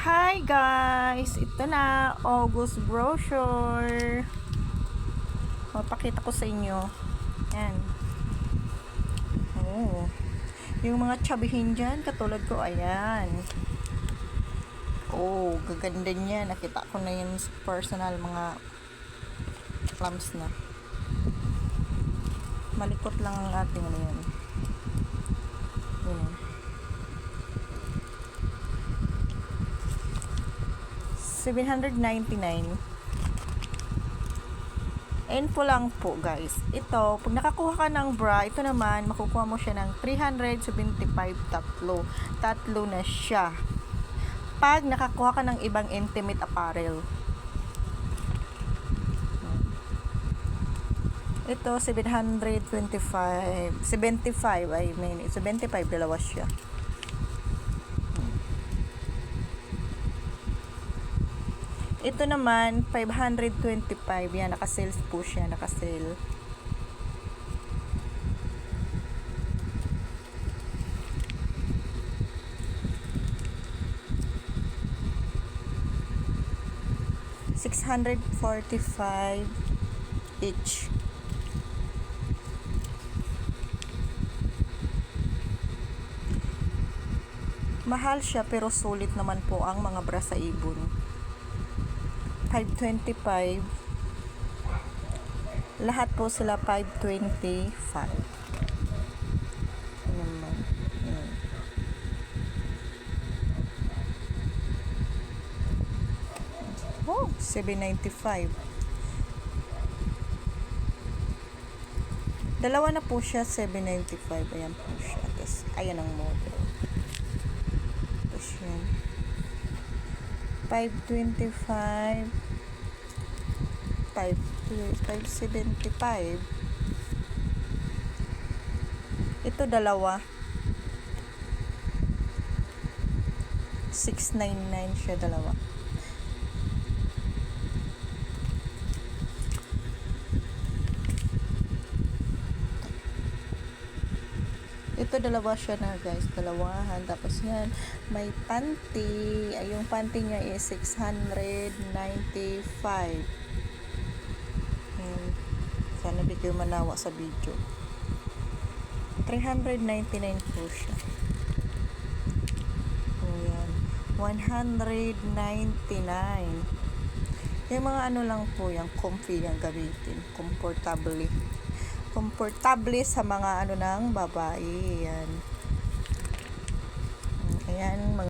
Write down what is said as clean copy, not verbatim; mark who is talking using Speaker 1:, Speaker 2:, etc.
Speaker 1: Hi guys! Ito na, August brochure. Mapakita ko sa inyo. Yan. Oh. Yung mga tsabihin dyan, katulad ko, ayan. Oh, gaganda niya. Nakita ko na yung personal mga clumps na. Malikot lang ang ating ano yan. Yun. 799. Info lang po guys. Ito, pag nakakuha ka ng bra, ito naman, makukuha mo siya ng 375 tatlo. Tatlo na siya. Pag nakakuha ka ng ibang intimate apparel. Ito, 725. 75, I mean, 75, dalawa siya. Ito naman, 525. Yan, naka-sales po siya. Naka-sale. $645 each. Mahal siya pero sulit naman po ang mga bra sa Ibon. 525. Lahat po sila 525. Naman. Oh, 795. Dalawa na po siya, 795. Ayan po siya. Tapos, ayan ang model. Tapos yun. 525. 575. Ito dalawa. 699 siya dalawa. Ito dalawa siya na guys, dalawahan. Tapos yan, may panty. Ay, yung panty niya is 695. Sana di kayo manawa sa video. 399 po siya. O yan, 199. Yung mga ano lang po, yung comfy yung gamitin. Comfortably sa mga ano ng babae. Yan. Ayan,